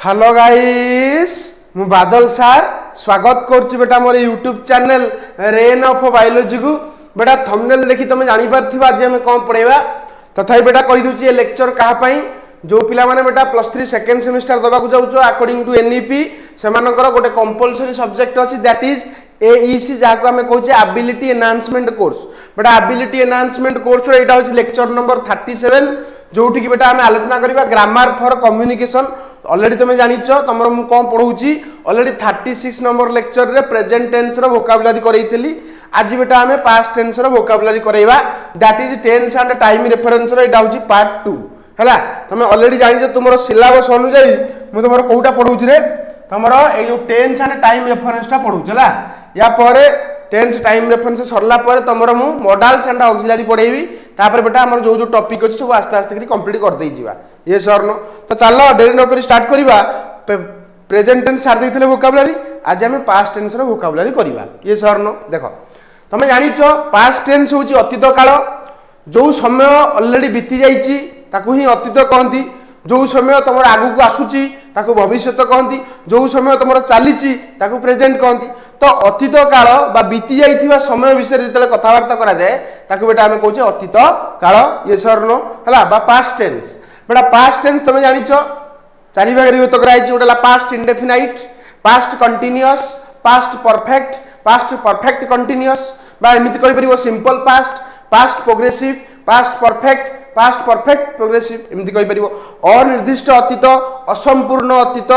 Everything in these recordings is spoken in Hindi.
हेलो गाइस मु बादल सार स्वागत करुच्ची बेटा मोर YouTube channel rain of biology को बेटा थंबनेल देखि तुम जानि पारथिबा आज हम कौन पढ़ेबा तथापि बेटा कहि दूची ए लेक्चर कहा पई जो पिला माने बेटा +3 सेकंड सेमेस्टर दबा को जाउचो अकॉर्डिंग टू एनईपी सेमानकर गोटे कंपलसरी सब्जेक्ट अछि दैट इज एईसी जाको हमें कहूचे एबिलिटी एनहांसमेंट कोर्स बेटा एबिलिटी एनहांसमेंट कोर्स रो एटा होची लेक्चर नंबर 37 जोठी की बेटा आम आलोचना करिबा ग्रामर फॉर कम्युनिकेशन ऑलरेडी तुम जानिछ तमर मु कोन पढौची ऑलरेडी 36 नंबर लेक्चर रे प्रेजेंट टेंस रो वोकैबुलरी करैतली आज बेटा आमे पास्ट टेंस रो वोकैबुलरी करैबा that is tense and time reference रो एटा होची पार्ट 2 हला तुम ऑलरेडी जानिछ तुमरो सिलेबस अनुसार मु तुमरो कोउटा पढौची रे तुमरो ए जो टेंस एंड टाइम रेफरेंस टा पढौछ हला या परे टेंस टाइम रेफरेंस सरला पर तुमरो मु मॉडल्स एंड ऑक्सिलरी पढेबी तापर बेटा हमर जो जो टॉपिक अछि सब आस्ते आस्ते करी कंप्लीट कर देई जीवा ये सर नो तो चलो देरी न करी स्टार्ट करिबा प्रेजेंट टेंस सार देइथिले वोकैबुलरी आज हम पास्ट टेंस रो वोकैबुलरी करिबा ये सर नो देखो तमे जानिछो पास्ट टेंस होची अतीत काल जो समय ऑलरेडी बीती जाईची ताकू ही अतीत कहंती जो समय तुम आगु को आसुची ताकू भविष्य कहती जो समय तुम चलीची ताकू प्रेजेंट कहती तो अतीत काल बा बीती जाइथिबा समय विषय जेतले कथावार्ता करा जाए ताकू बेटा हमें कहूचे अतीत काल ये सर नो हला बा पास्ट टेंस बेटा पास्ट टेंस तुम जानिछो चारि भाग रे विभक्त कराइछि गोटेला past indefinite past continuous past perfect continuous बा एमिति कहि परिबो simple past progressive past perfect progressive एमती कहि परिबो अनिर्दिष्ट अतीत असंपूर्ण अतीत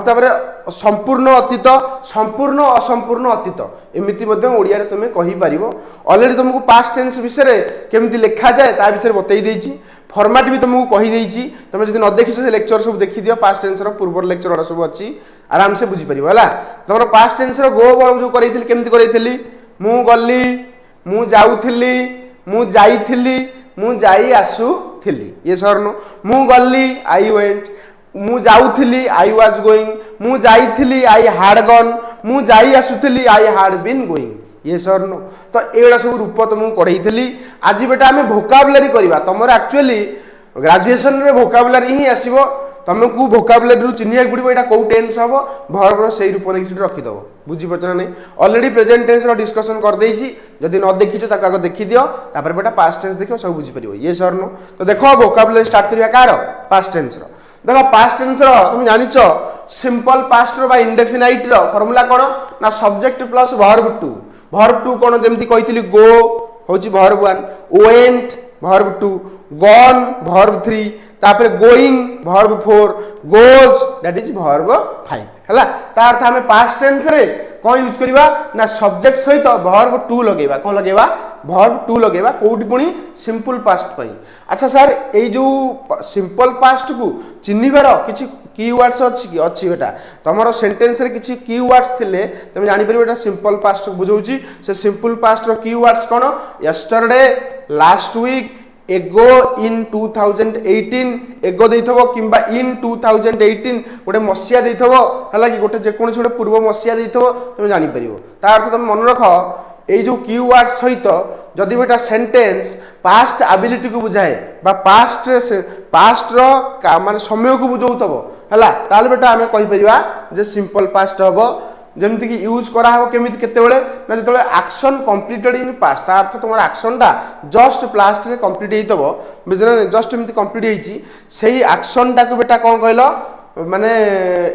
तापर संपूर्ण अतीत संपूर्ण असंपूर्ण अतीत एमती मध्ये ओडिया रे तुमे कहि परिबो ऑलरेडी तुमको पास्ट टेंस विषय रे केमती लिखा जाए ता विषय रे बतै देइछि फॉर्मेट भी तुमको कहि देइछि तुमे जदि न देखिसो से लेक्चर सब देखि दियो पास्ट टेंस रो पूर्व लेक्चर ओरा सब अछि आराम से बुझि परिबो हला तमरो पास्ट टेंस रो गो वर्ब जो करैथिल केमती करैथिली मु गल्ली मु जाउथिली मु जाईथिली मु जाई आसुथिली ये सर नो मु गल्ली आई वेंट मु जाउथिली आई वाज गोइंग मु जाईथिली आई हैड गॉन मु जाई आसुथिली आई हैड बीन गोइंग ये सर नो तो एडा सब रूप तुमको पढ़ेइथिली आज बेटा हमें वोकैबुलरी करबा तमर एक्चुअली ग्रेजुएशन रे वोकैबुलरी ही आसीबो तुमको वोकैबुलरी रु चिन्हिया पड़ो एटा को टेंस हबो वर्ब रो सही रूप नै रखि दबो बुझी पछना नै ऑलरेडी प्रेजेंट टेंस रो डिस्कशन कर देइछि जदि न देखिछो ताको आगो देखि दियो तापर बेटा पास्ट टेंस देखियो सब बुझी परिबो ये सर नो तो देखो वोकैबुलरी स्टार्ट करिया कार पास्ट टेंस रो देखो पास्ट टेंस रो तुम जानिछो सिंपल पास्ट रो बा इंडेफिनाइट रो फार्मूला कोन ना सब्जेक्ट प्लस वर्ब टू कोन जेमति कहितली गो होची verb 1 went verb 2 gone verb 3 तापर going verb 4 goes that is verb 5 हला ता अर्थ हमें पास्ट टेंस रे कोन यूज करबा ना सब्जेक्ट सहित वर्ब 2 लगेबा कोन लगेबा वर्ब 2 लगेबा कोउटी पुनी सिंपल पास्ट पई अच्छा सर ए जो सिंपल पास्ट को चिन्हिबार किछि कीवर्ड्स अछि कि अछि बेटा तमरो सेंटेंस रे किछि कीवर्ड्स थिले तमे जानि परिबो बेटा सिंपल पास्ट को बुझौची से सिंपल पास्ट रो कीवर्ड्स कोन यस्टरडे लास्ट वीक एगो इन 2018 एगो देइथबो किंबा इन 2018 गोटे मसिया देइथबो हला कि गोटे जे कोनसे गोटे पूर्व मसिया देइथबो तुम जानि परिबो ता अर्थ तुम मन रखो ए जो कीवर्ड सहित जदि बेटा सेंटेंस पास्ट एबिलिटी को बुझाए बा पास्ट रो माने समय को बुझौतबो हला ताल बेटा हमें कहि परिबा जे सिंपल पास्ट हबो जेमति कि यूज करा हो केमिति केते बेले ना जतले एक्शन कंप्लीटेड इन पास्ट ता अर्थ तुमर एक्शन टा जस्ट पास्ट रे कंप्लीट हेइतबो बुझना जस्ट एमिति कंप्लीट हेइची सेही एक्शन टा को बेटा कोन कहलो माने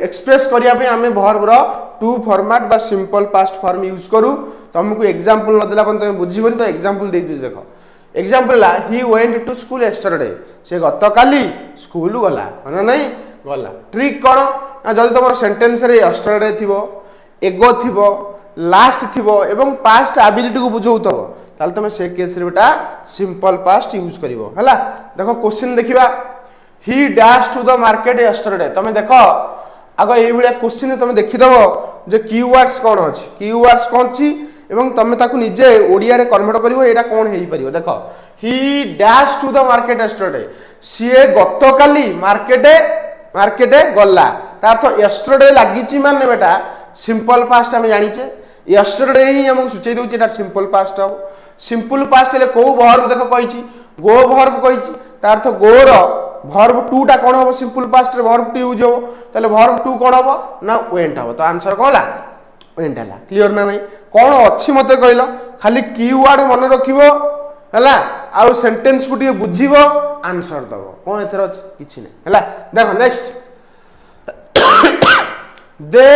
एक्सप्रेस करिया पे हमें वर्ब रो टू फॉर्मेट बा सिंपल पास्ट फॉर्म यूज करू तुमको एग्जांपल न देला पण तुम बुझिबनी तो एग्जांपल दे दिस देखो एग्जांपल ला he went to school yesterday से गतकाली स्कूल गला माने नहीं गला ट्रिक कोन ना जदी तुमर सेंटेंस रे यस्टरडे थिबो एगो थिबो लास्ट थिबो एवं पास्ट एबिलिटी को बुझौतबो ताल तुम से केस रे बेटा सिंपल पास्ट यूज करिवो हला देखो क्वेश्चन देखिबा he dash to the market yesterday तुम देखो आगो एई भलिया क्वेश्चन तुम देखि दबो जे कीवर्ड्स कोन अछि कीवर्ड्स कोन छी एवं तुम ताकू निजे ओडिया रे कन्वर्ट करिवो एटा कोन हेई परिवो देखो he dash to the market yesterday सीए गतकाली मार्केटे गल्ला ता अर्थ यस्टरडे लागिची माने बेटा सिंपल पास्ट हमें जानिचे यस्टरडे ही हमको सूचै दउची एटा सिंपल पास्ट हो सिंपल पास्ट ले को वर्ब देखो कहिची गो वर्ब कहिची ता अर्थ गो रो वर्ब टू टा कौन हम सिंपल पास्ट रे वर्ब टू यूज हम ताले वर्ब टू कौन हम ना वेंट हम तो आंसर कौन ला वेंट है क्लियर ना नहीं कौन अच्छी मत कहल खाली कीवर्ड मन रखिबो हैला आउ सेंटेंस को टिके बुझिबो आंसर दबो कौन एथर अछि किछि नै हैला देखो next they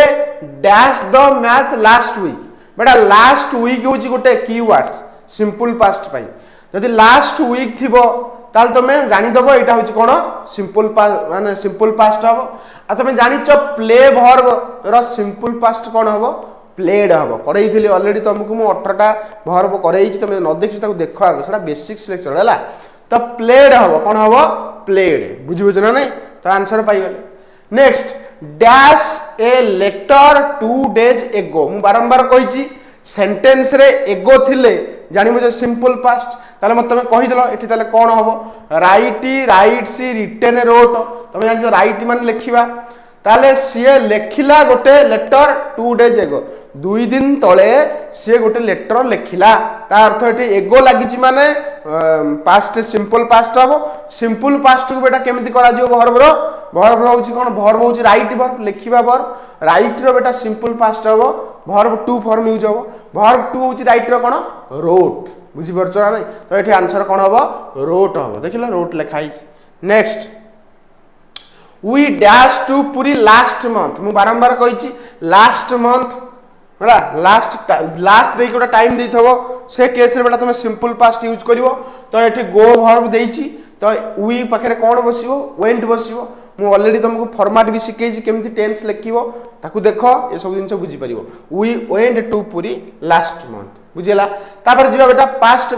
dash the match last week बेटा लास्ट वीक होची गोटे कीवर्ड्स सिंपल पास्ट पाई जदि लास्ट वीक थिबो ताल तमे जानि दबो एटा होची कोन सिंपल पास्ट माने सिंपल पास्ट हबो आ तमे जानिच प्ले वर्ब रो सिंपल पास्ट कोन हबो प्लेड हबो करई थिली ऑलरेडी तुमको मु 18 टा वर्ब करई छी तमे न देखि ताको देखो आगो सेटा बेसिक्स लेक्चर हैला तो प्लेड हबो कोन हबो प्लेड बुझिबो ना नै तो आंसर पाई गेले next dash a letter 2 days एगो मु बारंबार कहि छी सेंटेंस रे एगो थिले जानिबो जे सिंपल पास्ट ताले मत तमे कहि देलो एठी ताले कोन हबो राइट्स रिटन रोट तमे जानि राइट मान लिखिबा ताले सीए लेखिला गोटे लेटर 2 days एगो 2 दिन तळे सीए गोटे लेटर लेखिला ता अर्थ एठी एगो लागिची माने पास्ट सिंपल पास्ट हबो सिंपल पास्ट को बेटा केमिति करा जिवो वर्ब होची कोन वर्ब होची राइट वर्ब लेखिबा वर्ब राइट रो बेटा सिंपल पास्ट हबो वर्ब टू फॉर्म यूज हबो वर्ब टू होची राइट रो कोन रोट बुझि परछ ना नै तो एठी आंसर कोन हबो रोट हबो देखिला रोट लिखाई नेक्स्ट वी डैश टू पूरी लास्ट मंथ मु बारंबार कहि छी लास्ट मंथ बड़ा लास्ट दे कोटा टाइम देई थबो से केस रे बेटा तुम सिंपल पास्ट यूज करिवो तो एठी गो वर्ब देई छी तो वी पाखरे कोन बसिवो वेंट बसिवो मु ऑलरेडी तुमको फॉर्मेट भी सिखै छी केमिति टेंस लिखिवो ताकू देखो ए सब जिंस बुझी परिवो वी वेंट टू पूरी लास्ट मंथ बुझिला तापर जिबा बेटा पास्ट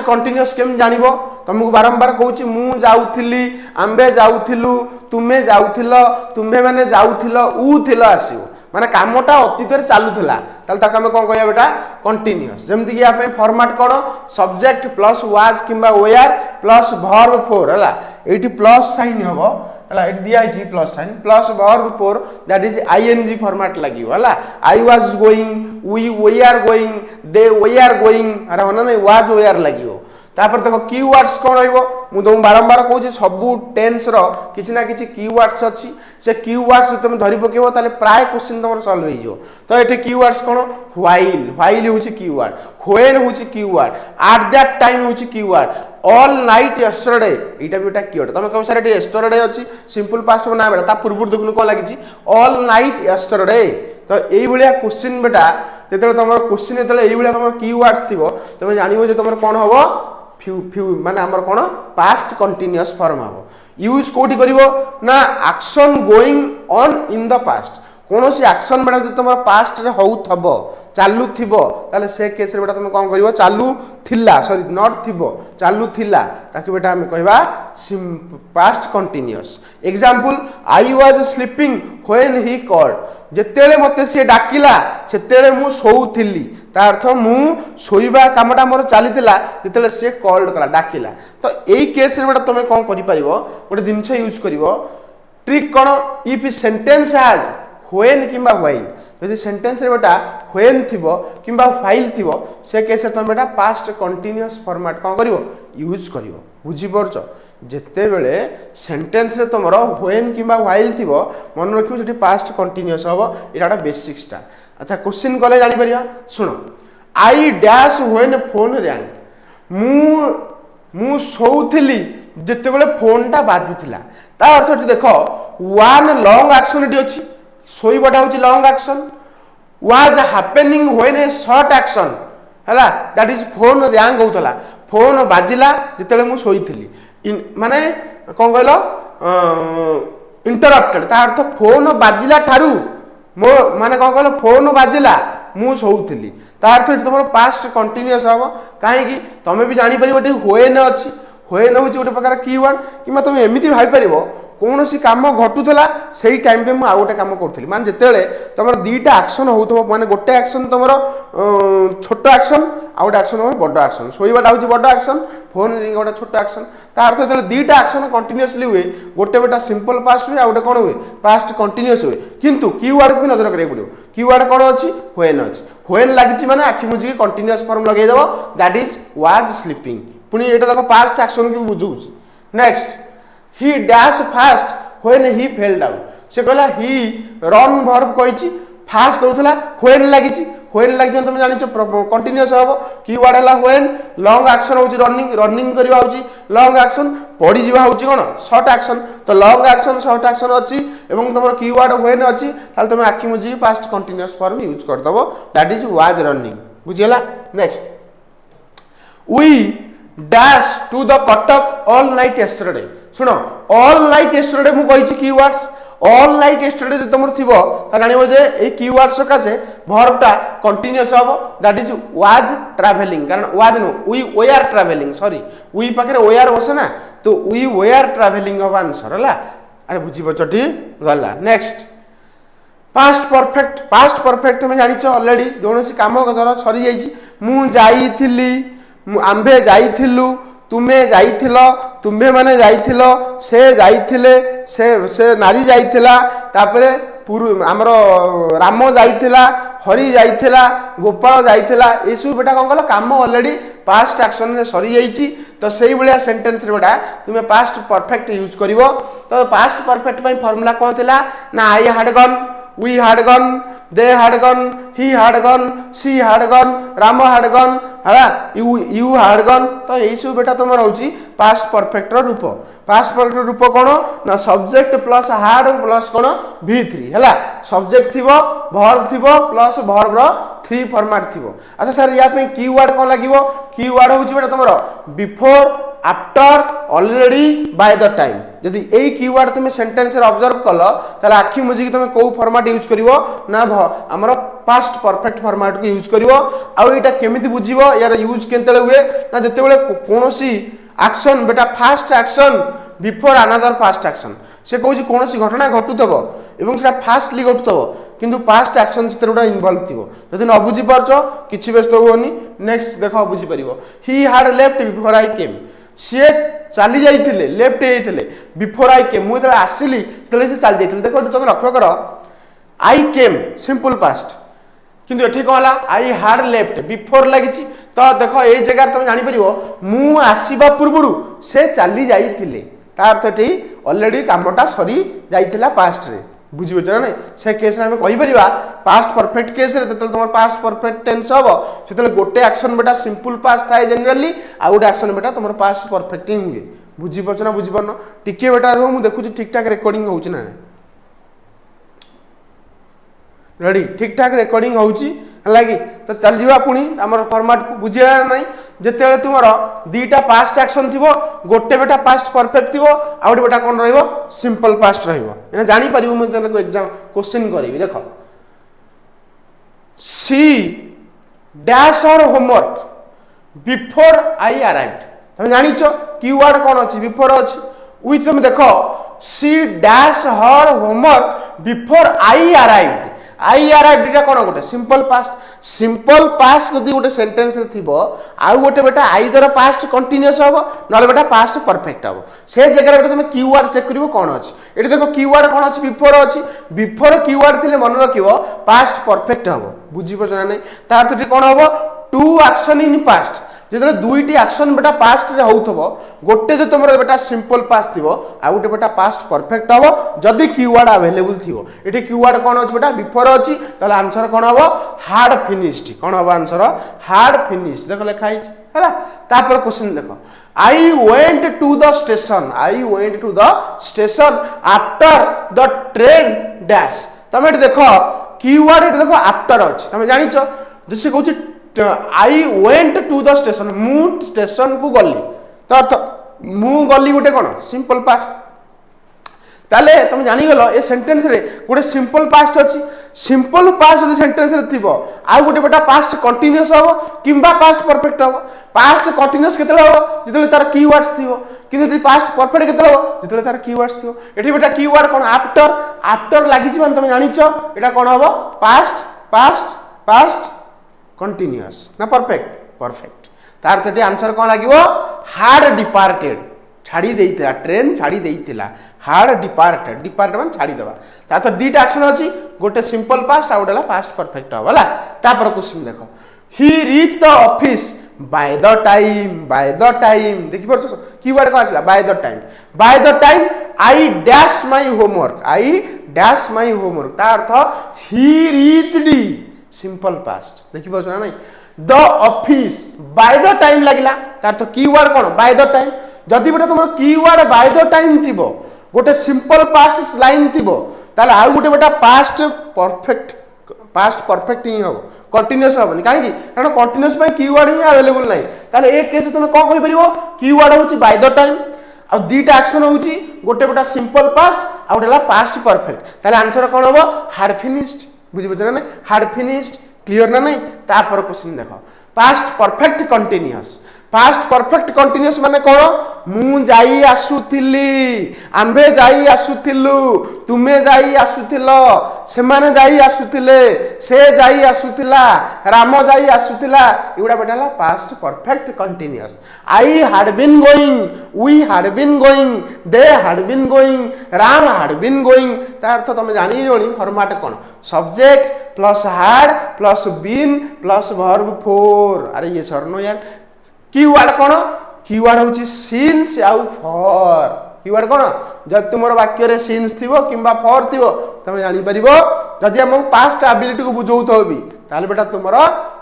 कंटीन्यूअस केम जानिबो तुमको बारंबार कहूची मु जाउथिली आंबे जाउथिलु तुमे जाउथिलो तुमे माने जाउथिलो उ थिलो आसीओ माने कामटा अतीत रे चालुथला ताल ताका हम कोन कहया बेटा कंटीन्यूअस जेमति कि आपे फॉर्मेट कोन सब्जेक्ट प्लस वाज किबा वेयर प्लस वर्ब फोर हला एठी प्लस साइन हबो हला एठी दिया छि plus sign plus verb four that is ING format लागियो हला I was going we are going they were going अरे होना नै वाज वे आर लागियो तापर देखो कीवर्ड्स कोन रहइबो मु तुम बारंबार कहू छी सब टेंस रो किछि ना किछि कीवर्ड्स अछि से कीवर्ड्स तुम धरि पकेबो ताले प्राय क्वेश्चन तुमर सॉल्व होई जो तो एठी कीवर्ड्स कोन व्हाइल होछि कीवर्ड व्हेन होछि कीवर्ड एट दैट टाइम होछि कीवर्ड ऑल नाइट यस्टरडे एटा बेटा कीवर्ड तमे कम सारे यस्टरडे अछि सिंपल पास्ट बना बेटा ता पूर्व देखनु को लागि छी ऑल नाइट यस्टरडे तो एई भलिया क्वेश्चन बेटा जेतले तमर क्वेश्चन जेतले एई भलिया तमर कीवर्ड्स थिबो तमे जानिबो जे तमर कोन हबो फ्यू माने हमर कोन पास्ट कंटीन्यूअस फॉर्म हबो यूज कोठी करिवो ना action going on in the past कोनोसी एक्शन बेटा जे तमर पास्ट रे होउ थबो चालू थिबो ताले से केस रे बेटा तमे कोन करिवो चालू थिला सॉरी नॉट थिबो चालू थिला ताकि बेटा हम कहबा past continuous example I was sleeping when he called जेतेले मते से डाकिला सेतेले मु सोउथिली ता अर्थ मु सोइबा कामटा मोर चलीतिला जेतेले से कॉल्ड कला डाकिला तो एई केस रे बेटा तमे कोन करि परिबो गोटे दिनछ यूज करिवो ट्रिक कोन इफ सेंटेंस हैज व्हेन किबा व्हाइल यदि सेंटेंस रे बेटा व्हेन थिबो किबा व्हाइल थिबो से केस रे तमे बेटा पास्ट कंटीन्यूअस फॉर्मेट कोन करिवो यूज करिवो बुझी परछो जेते बेले सेंटेंस रे तमरो व्हेन किबा व्हाइल थिबो मन रखियो सेठी पास्ट कंटीन्यूअस हबो एटा बेसिक स्टार अच्छा क्वेश्चन कले जानि परिया सुनो I dash when phone wrong मु सोउथिली जेते बेले फोन टा बाजुथिला ता अर्थ देखो वन लॉन्ग एक्शन एटी अछि सोइबटा होची long action was happening when A short action हला दैट इज फोन रैंग होतला फोन बाजिला जेतेले मु सोइथिली माने कोन कहलो इंटरप्टेड ता अर्थ फोन बाजिला थारु मो माने कोन कहलो फोन बाजिला मु सोउथिली ता अर्थ तमरो पास्ट कंटीन्यूअस हबो काहे कि तमे भी जानि परिबो टे व्हेन अछि व्हेन होची गोटे प्रकार कीवर्ड किमा तमे एमिति भाई परिबो कोनोसी काम घटुतला सेही टाइम पे मु आ गोटे काम करथली मान जेतेले तमर दीटा एक्शन होउथबो माने गोटे एक्शन तमरो छोटो एक्शन आ गोटे एक्शन तमर बडो एक्शन सोइबाटा होची बडो एक्शन फोन रिंग गोटे छोटो एक्शन ता अर्थ जेतेले दीटा एक्शन कंटीन्यूअसली हुए गोटे बेटा सिंपल पास्ट हुए आ गोटे कोन हुए पास्ट कंटीन्यूअस हुए किंतु कीवर्ड को भी नजर करिया पड़ियो कीवर्ड कोन अछि व्हेन लागिची माने आखि मुजी कंटीन्यूअस फॉर्म लगै देबो दैट इज वाज स्लीपिंग पुनी एटा देखो पास्ट एक्शन को बुझुची next he dash fast when he fell down से कहला ही रन वर्ब कहिछि फास्ट दउथला व्हेन लागिछि व्हेन लागिछि तुम जानिछ कंटीन्यूअस हबो कीवर्ड हला व्हेन लॉन्ग एक्शन होछि रनिंग रनिंग करबा होछि लॉन्ग एक्शन पड़ी जीवा होछि कोन शॉर्ट एक्शन तो लॉन्ग एक्शन शॉर्ट एक्शन अछि एवं तुमर कीवर्ड व्हेन अछि ताल तुम आखि मुजी पास्ट कंटीन्यूअस फॉर्म यूज कर दबो दैट इज वाज रनिंग बुझियला next we dash to the Cuttack all night yesterday सुनो ऑल नाइट यस्टरडे मु कहिछि कीवर्ड्स ऑल नाइट यस्टरडे जे तुमर थिबो ता जानिबो जे ए कीवर्ड सकासे वर्बटा कंटीन्यूअस हबो दैट इज वाज ट्रैवलिंग कारण was no we are travelling sorry we पाखरे वी आर बसे ना तो we are travelling of answer हला अरे बुझी बचटी गला नेक्स्ट पास्ट परफेक्ट तुम जानिछ ऑलरेडी जोनसी काम धर सरी जाईछि मु जाईथिली आंबे जाईथिलु तुमे जाइथिलो तुम्हे माने जाइथिलो से जाइथिले से नारी जाइथिला तापरे हमरो राम जाइथिला हरि जाइथिला गोपाल जाइथिला एसु बेटा कोन कहला काम ऑलरेडी पास्ट एक्शन रे सरी जाईची तो सेही बलिया सेंटेंस रे बेटा तुमे पास्ट परफेक्ट यूज करिवो तो पास्ट परफेक्ट पई फार्मूला कोन थिला ना I had gun we had gone they had gone he had gone she had gone ram had gone हला you had gone तो एई सब बेटा तुमर होची पास्ट परफेक्ट रो रूप पास्ट परफेक्ट रूप कोन ना subject plus had plus cone v3 हला सब्जेक्ट थिबो वर्ब थिबो प्लस वर्ब रो 3 फॉर्मेट थिबो अच्छा सर या पे कीवर्ड कोन लागिवो कीवर्ड होची बेटा तुमर before after already by the time यदि ए कीवर्ड तुम सेंटेंस रे ऑब्जर्व कलो ताले आखि मुजी तुम को फॉर्मेट यूज करिवो ना हमर पास्ट परफेक्ट फॉर्मेट को यूज करिवो आ एटा केमिति बुझिवो यार यूज केनतले हुए ना जते बेले कोनोसी एक्शन बेटा fast action before another fast action से कहूँ कोनोसी घटना घटुथबो एवं सेटा फास्टली घटुथबो किंतु पास्ट एक्शन से तेरा इन्वॉल्व थिबो जदि न बुझी परछो किछि व्यस्त होनी नेक्स्ट देखो बुझी परिवो he had left before I came सी चली जाइथिले लेफ्ट जाइथिले बिफोर आई केम मु तले आसिली तले से चली जाइथिले देखो तुम लक्ष्य करो आई केम सिंपल पास्ट किंतु एठी कहला आई हैड लेफ्ट बिफोर लागिछि तो देखो ए जगह तुम जानि परिवो मु आसीबा पूर्वरु से चली जाइथिले तार अर्थ एठी ऑलरेडी कामटा सरी जाइथिला पास्ट रे बुझिबो छ नै से केस रे हम कहि परिबा पास्ट परफेक्ट केस रे ततल तुम पास्ट परफेक्ट टेंस हबो सेतले गोटे एक्शन बेटा सिंपल पास्ट थाए जनरली आ गोटे एक्शन बेटा तुम पास्ट परफेक्ट ही हुए बुझिबो छ ना बुझिबन टिके बेटा रो मु देखु ठीक ठाक रिकॉर्डिंग होउछ ना रेडी ठीक ठाक रिकॉर्डिंग होउची हलागी तो चल जीवा पुनी हमर फॉर्मेट को बुझिया नै जेते तुमरो दीटा पास्ट एक्शन थिबो गोटे बेटा पास्ट परफेक्ट थिबो आ गोटे बेटा कोन रहइबो सिंपल पास्ट रहइबो एना जानि परिबो म तने को एग्जाम क्वेश्चन करबी देखो सी डैश और होमवर्क बिफोर आई अराइव्ड तुम जानि छ कीवर्ड कोन अछि बिफोर अछि विथ तुम देखो C dash her homework before I arrived I arrived इटा कोन गोटे सिंपल पास्ट जदि गोटे सेंटेंस रे थिबो आ गोटे बेटा आइदर पास्ट कंटीन्यूअस हबो नले बेटा पास्ट परफेक्ट हबो से जगह बेटा तुम कीवर्ड चेक करिवो कोन अछि एठी देखो कीवर्ड कोन अछि बिफोर कीवर्ड थिले मन रखिवो पास्ट परफेक्ट हबो बुझि पछना नै तार अर्थ कोन हबो टू एक्शन इन पास्ट जेतले दुईटी एक्शन बेटा पास्ट रे होउथबो गोटे जे तुमर बेटा सिंपल पास्ट थिबो आ गोटे बेटा पास्ट परफेक्ट हबो जदी कीवर्ड अवेलेबल थिबो एठी कीवर्ड कोन अछि बेटा बिफोर अछि ताले आंसर कोन हबो हार्ड फिनिश्ड कोन हबो आंसर हार्ड फिनिश्ड देखो लिखा हिच हला तापर क्वेश्चन देखो I went to the station after the train dash तमे देखो कीवर्ड देखो आफ्टर अछि तमे जानि छ जसे कहू I went to the station मु स्टेशन को गली तो अर्थ मु गली गोटे कोन सिंपल पास्ट ताले तुम जानि गलो ए सेंटेंस रे गोटे सिंपल पास्ट अछि सिंपल पास्ट जदि सेंटेंस रे थिबो आ गोटे बेटा पास्ट कंटीन्यूअस हबो किंबा पास्ट परफेक्ट हबो पास्ट कंटीन्यूअस केतले हबो जेतले तार कीवर्ड्स थिबो किंतु जदि पास्ट परफेक्ट केतले हबो जेतले तार कीवर्ड्स थिबो एठी बेटा कीवर्ड कोन आफ्टर लागि छी तुम जानि छ एटा कोन हबो पास्ट कंटीन्यूअस ना परफेक्ट तार थेटी आंसर कोन लागिवो हार्ड डिपार्टेड छाड़ी देइतिला ट्रेन छाड़ी देइतिला हार्ड डिपार्टेड मान छाड़ी देबा ता तो दीटा एक्शन अछि गोटे सिंपल पास्ट आ गोटेला पास्ट परफेक्ट हबला तापर क्वेश्चन देखो he reach the office by the time देखि परछ कीवर्ड का आसला by the time I dash my homework ता अर्थ ही रीच्ड सिंपल पास्ट देखि परछ ना नहीं the office by the time लागला ता अर्थ कीवर्ड कोन बाय द टाइम जदि बेटा तुम कीवर्ड बाय द टाइम थिबो गोटे सिंपल पास्ट लाइन थिबो ताले आ गोटे बेटा पास्ट परफेक्ट ही हम कंटिन्यूअस हेनी कहीं कारण कंटिन्यूअस कीवर्ड ही अवेलेबल ना ताले एक केस तुम कौन कहि परिबो कीवर्ड होची बाय द टाइम आ दीटा एक्शन होची गोटे बेटा सिंपल पास्ट आ गोटेला पास्ट परफेक्ट ताले आंसर कोन होबो हार्ड फिनिश्ड बुझि बछ ना हार्ड फिनिश्ड क्लियर ना नहीं तापर क्वेश्चन देखो पास्ट परफेक्ट कंटिन्यूअस माने कोन मु जाई आसुथिली आंबे जाई आसुथिलु तुमे जाई आसुथिलो सेमाने जाई आसुथिले से जाई आसुथिला राम जाई आसुथिला एगुडा बेटाला past perfect continuous I had been going we had been going they had been going Ram had been going ता अर्थ तुम जानि जोनी फॉर्मेट कोन subject plus had plus been plus verb four अरे ये सरनो यार कीवर्ड कोन कीवर्ड होची सिंस आउ फॉर कीवर्ड कोन जब तुमर वाक्य रे सिंस थिबो किबा फॉर थिबो तमे जानि परिबो जदि हम पास्ट एबिलिटी को बुझौत होबी ताले बेटा तुमर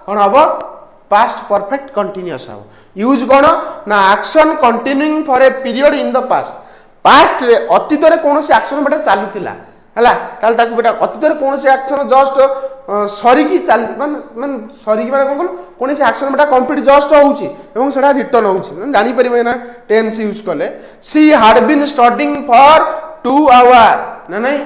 कोन हबो पास्ट परफेक्ट कंटीन्यूअस हबो यूज कोन ना action continuing for a period in the past रे अतीत रे कोनोसी एक्शन बेटा चालुतिला हला ताले ताकू बेटा अतीत रे कोनोसी एक्शन जस्ट सरी की चाल मान सरी की माने कोन कोनोसी एक्शन बेटा कंप्लीट जस्ट होउची एवं सेटा रिटर्न होउची जानि परिबे ना टेंस यूज करले she had been studying for 2 hour ना नहीं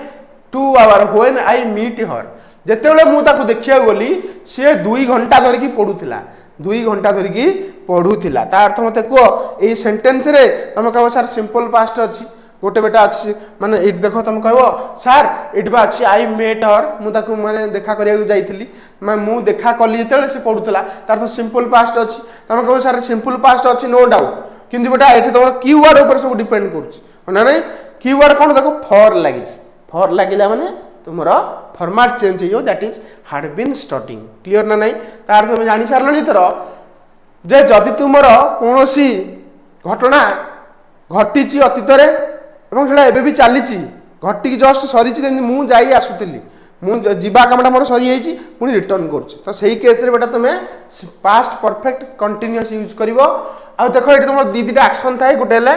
2 hour when I meet her जेतेबेले मु ताकू देखिया गली से 2 घंटा धरि की पढुथिला 2 घंटा धरि की पढुथिला ता अर्थ मते को ए सेंटेंस रे हम कहबो सर सिंपल पास्ट अछि गोटे बेटा अच्छी माने इट देखो तुम कहो सर इट बा अच्छी आई मेट हर मु ताकू माने देखा करिया जाइथिली मैं मु देखा कली जेतेले से पढुतला तार तो सिंपल पास्ट अछि तुम कहो सर सिंपल पास्ट अछि नो डाउट किंतु बेटा एठी तोर कीवर्ड ऊपर सब डिपेंड करछ ना नहीं कीवर्ड कोन देखो फॉर लागिला माने तुमरो फॉर्मेट चेंज हियो that is had been starting clear ना नहीं तार तुम जानि सारलनी तरो जे जदि तुमरो कोनोसी घटना घटिची अतीत रे এবং সেটা এবে বি চালিছি ঘটিকি জস্ট সরিছি যেমনি মু যাই আসুଥିଲି মু ଯିବା কামটা মোর সরি যাইছি পুনি রিটর্ন করছি তো সেই কেস রে বেটা তুমি পাস্ট পারফেক্ট কন্টিনিউয়াস ইউজ করিবো আর দেখো এটি তোমার দুইটা অ্যাকশন থাকে গোটে লা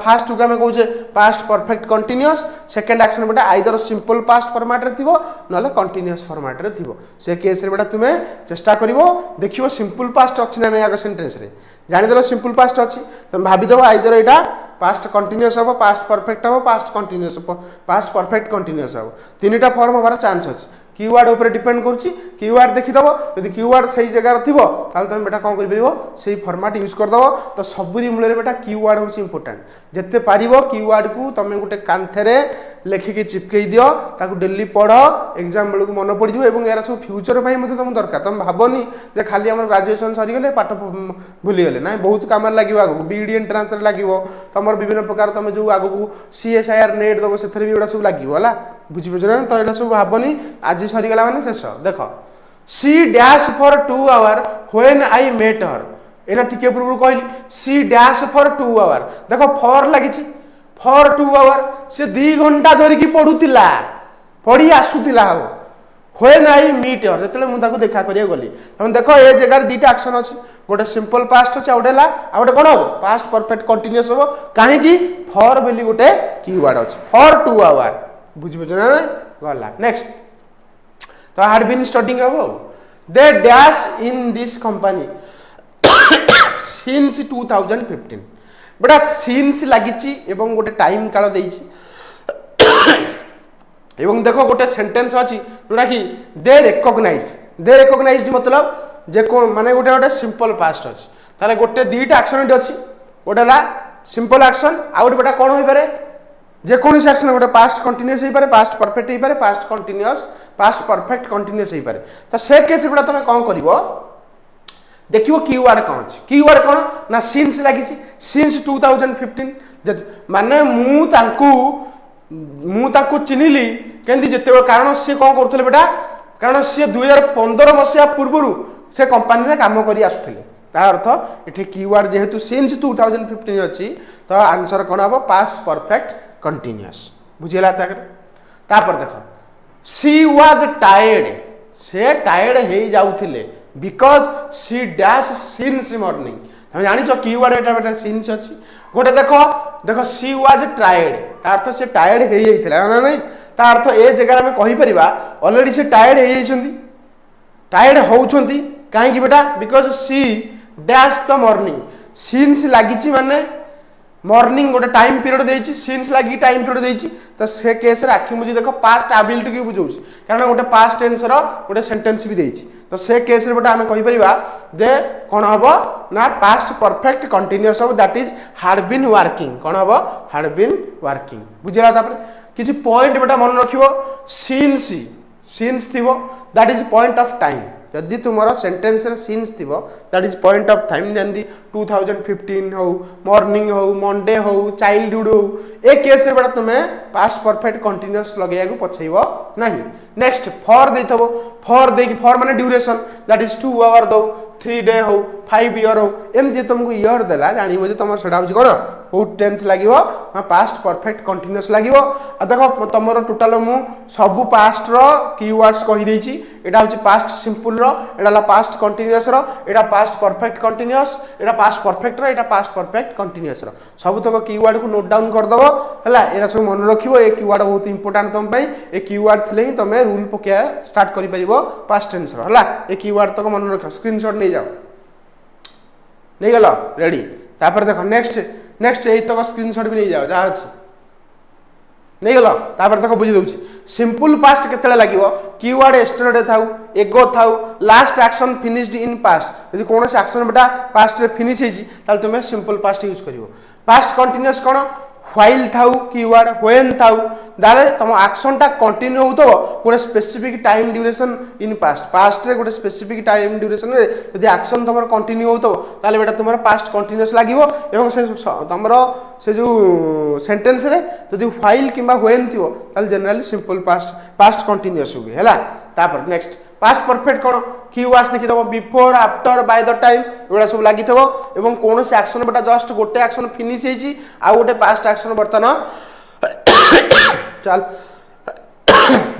ফার্স্ট টু আমি কହୁছে past perfect continuous second action বেটা আইদর সিম্পল পাস্ট ফরম্যাট রে থিবো নলে কন্টিনিউয়াস ফরম্যাট রে থিবো সে কেস রে বেটা তুমি চেষ্টা করিবো দেখিবো সিম্পল পাস্ট ଅଛି না নাই আগ সেন্টেন্স রে জানি দেলো সিম্পল পাস্ট ଅଛି তুমি ভাবি দেবো আইদর এটা पास्ट कंटिन्यूअस हम पास्ट परफेक्ट हम past continuous past perfect continuous हम तीनटा फॉर्म हमारा चांस अच्छे कीवर्ड ऊपर डिपेंड करुच्ची कीवर्ड देखीदेव जब कीवर्ड सही जगह थी तुम बेटा कौन कर से फॉर्मेट यूज करदेव तो सबुरी मूल बेटा कीवर्ड हूँ इंपोर्टाट जिते पार कीवर्ड को तुम गोटे कांथे लेखिकी चिपकई दियो ताकू डेली पढ़ एग्जाम बेलू मन पड़ जाए और यार सब फ्यूचर तुम दरकार तुम भावनी जे खाली आम ग्राजुएसन सरीगले पाठ भूलीगले ना बहुत कम लगे आगे बीईडी एंट्रांस लगे तुम विभिन्न प्रकार तुम जो आगू सीएसआईआर नेट दब से भी सब लगे बुझीपुझ ना तो यहाँ सब भावनी आज सरीगला माने शेष देख she dash for 2 hour when I met her एना टिके पूर्व कहली सी डैश फॉर 2 आवर देख फॉर लगी फॉर 2 आवर से 2 घंटा धरिकी पढ़ुतिला पढ़ी आसुतिला हो व्हेन आई मीट हर जेतले मु ताको देखा करिया गली हम देखो ए जगह दुईटा एक्शन अछि गोटे सिंपल पास्ट अछि आउडेला आउडे कोन हो पास्ट परफेक्ट कंटीन्यूअस हो काहे कि फॉर बेली गोटे कीवर्ड अछि फॉर 2 आवर बुझिबो ना गला नेक्स्ट तो हैड बीन स्टार्टिंग अब they dash in this company since 2015 बड़ा सिंस लागिची एवं गोटे टाइम काल देइची एवं देखो गोटे सेंटेंस अछि जोटा कि दे रिकॉग्नाइज्ड मतलब जे को माने गोटे गोटे सिंपल पास्ट अछि ताले गोटे दुईटा एक्शन अछि गोटेला सिंपल एक्शन आ गोटे बेटा कोन होई पारे जे कोनोसी एक्शन गोटे पास्ट कंटीन्यूअस होई पारे पास्ट परफेक्ट होई पारे past continuous past perfect continuous होई पारे तो से केस बेटा तुम कौन करिवो देखिवो कीवर्ड कौन अछि कीवर्ड कौन ना सिंस लागी सिंस 2015 माने मु तांकू चिन्हिली केंदी जेते कारण सी कौन करथले बेटा कारण सी 2015 मसिया पूर्वरु से कंपनी रे काम करी आसुथिले ता अर्थ एठी कीवर्ड जेहेतु सिंस 2015 अछि तो आंसर कोन हबो पास्ट परफेक्ट कंटीन्यूअस बुझिला तापर देखो सी वाज टायर्ड से टायर्ड हे जाउथिले because she dash since morning तुम जानि छ कीवर्ड एटा बेटा सिंस अछि गोटे देखो देखो सी वाज टायर्ड ता अर्थ से टायर्ड हे जाइथिला ना नहीं ता अर्थ ए जगह में कहि परिबा ऑलरेडी से टायर्ड हे जाइछंती टायर्ड होउछंती काहे कि बेटा because she dash the morning since लागिची माने मॉर्निंग गोटे टाइम पीरियड देइची सिंस लागी टाइम पीरियड देइची तो से केस रे आखि मुझे देखो पास्ट एबिलिटी की बुझौछ कारण गोटे पास्ट टेंस रो गोटे सेंटेंस भी देइची तो से केस रे बेटा हमें कहि परिबा जे कोन हबो ना past perfect continuous of that is had been working कोन हबो हैड बीन वर्किंग बुझिला तापर किछि पॉइंट बेटा मन रखिबो सिंस थिबो that is point of time यदि तुमरो सेंटेंस रे सिंस थिबो that is point of time जंदी 2015 हो मॉर्निंग हो मंडे हो चाइल्डहुड हो ए केस रे बेटा तुमे पास्ट परफेक्ट कंटीन्यूअस लगेया को पछैबो नहीं नेक्स्ट फॉर देथबो फॉर माने ड्यूरेशन दैट इज 2 आवर दो 3 डे हो 5 ईयर हो एम जे तुमको ईयर देला जानि मजे तुम सेडा होची कोन हो टेंस लागिवो पास्ट परफेक्ट कंटीन्यूअस लागिवो आ देखो तमरो टोटल मु सब पास्ट रो कीवर्ड्स कहि देछि एटा होची पास्ट सिंपल रो एटा ला पास्ट कंटीन्यूअस रो एटा पास्ट परफेक्ट कंटीन्यूअस एटा पास्ट परफेक्ट रो एटा पास्ट परफेक्ट कंटीन्यूअस रो सब तक कीवर्ड को नोट डाउन कर दबो हला एरा सब मन रखिवो ए कीवर्ड बहुत इंपोर्टेंट तम पई ए कीवर्ड थिले ही तमे रूल पके स्टार्ट करि परिबो पास्ट टेंस रो हला ए कीवर्ड तक मन रख स्क्रीनशॉट ले जाओ नहीं गलो रेडी तापर देखो नेक्स्ट एई तक स्क्रीनशॉट भी नहीं जाओ जा अछि नहीं गलो तापर देखो बुझी दउची सिंपल पास्ट केतले लागिवो कीवर्ड यस्टरडे थाउ एगो थाउ last action finished in past यदि कोनो से एक्शन बेटा पास्ट रे फिनिश हेजी ताल तुमे सिंपल पास्ट यूज करिवो पास्ट कंटीन्यूअस कोन व्हाइल थाउ कीवर्ड व्हेन थाउ दाले तुम एक्शन टा कंटिन्यू होतो गोटे specific time duration in past रे गोटे स्पेसिफिक टाइम ड्यूरेशन रे यदि एक्शन तुमर कंटिन्यू होतो ताले बेटा तुमर पास्ट कंटीन्यूअस लागिवो एवं से तुमर से जो सेंटेंस रे यदि व्हाइल किबा व्हेन थिवो ताले जनरली सिंपल पास्ट कंटीन्यूअस होबे हैला तापर नेक्स्ट पास्ट परफेक्ट कोन कीवर्ड्स देखि दबो before after by the time एबडा सब लागि थबो एवं कोनो से एक्शन बेटा जस्ट गोटे एक्शन फिनिश हेजी आ गोटे पास्ट एक्शन बर्तन चल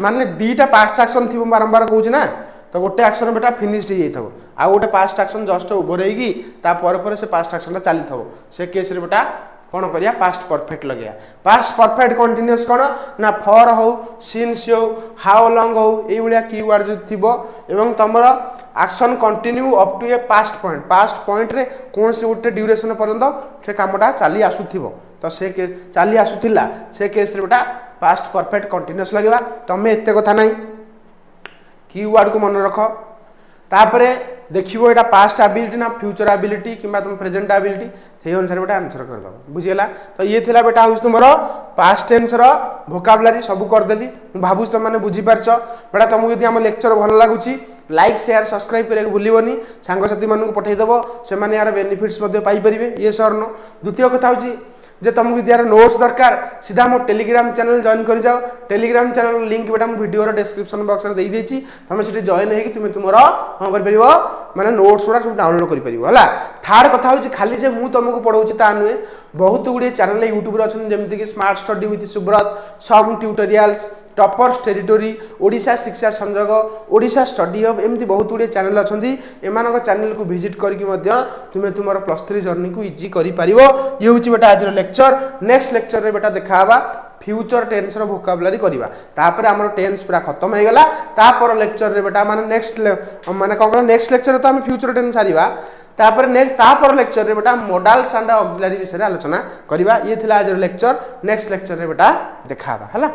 माने दीटा पास्ट एक्शन थिबो बारंबार कहूछ ना तो गोटे एक्शन बेटा फिनिश्ड हे थबो आ गोटे पास्ट एक्शन जस्ट ओवर हेगी ता पर से पास्ट एक्शन चली थबो से केस रे बेटा कोन करिया पास्ट परफेक्ट लगेया पास्ट परफेक्ट कंटीन्यूअस कोन ना फॉर हो सिंस हो हाउ लॉन्ग हो ए बलिया कीवर्ड जो थिबो एवं तमरा action continue up to a past point रे कोन से उटे ड्यूरेशन पर्यंत से कामटा चली आसुथिबो तो से के चली आसुथिला से केस रे बेटा पास्ट परफेक्ट कंटीन्यूअस लगेबा तमे एते कथा नै कीवर्ड को मन रखो तापरे देखिबो एटा पास्ट एबिलिटी ना फ्यूचर एबिलिटी किबा तुम प्रेजेंट एबिलिटी सेही अनुसार बेटा आंसर कर दबो बुझियला तो ये थिला बेटा हुस तुमरो पास्ट टेंस रो वोकैबुलरी सब कर देली मु भाबुस तुम माने बुझी परछो बेटा तुमको यदि हम लेक्चर भलो लागुची लाइक शेयर सब्सक्राइब करे भूलिबोनी सांग साथी मानू को पठै दबो से माने यार बेनिफिट्स मध्ये पाई परिबे ये सर नो द्वितीय कथा होची जे तुमको यदि यार नोट्स दरकार सीधा मो टेलीग्राम चैनल जॉइन कर जाओ टेलीग्राम चैनल लिंक बेटा मो वीडियो रो डिस्क्रिप्शन बॉक्स रे देई देछि तुम सेठी जॉइन हेकी तुम तुमरो हम कर परिबो माने नोट्स उडा सब डाउनलोड कर परिबो हला थर्ड कथा होछि खाली जे मु तुमको पढौछि ता नुए बहुत गुडी चैनल यूट्यूब रे अछन जेमति कि smart study with Subrata some tutorials toppers territory Odisha Shiksha Sanyog Odisha study hub एमती बहुत गुडी चैनल अछंती एमानक चैनल को विजिट करके मध्य तुमे तुमरो +3 जर्नी को इजी करि परिबो ये होछि बेटा आज लेक्चर नेक्स्ट लेक्चर रे बेटा देखाबा फ्यूचर टेंस रो वोकैबुलरी करिबा तापर हमर टेंस पूरा खत्म हे गेला तापर लेक्चर रे बेटा माने नेक्स्ट माने कोन नेक्स्ट लेक्चर तो हम फ्यूचर टेंस सारिबा तापर नेक्स्ट तापर लेक्चर रे बेटा मॉडल्स एंड ऑक्सिलरी विषय रे आलोचना करिबा ये थिला आज लेक्चर नेक्स्ट लेक्चर रे बेटा देखाबा हला।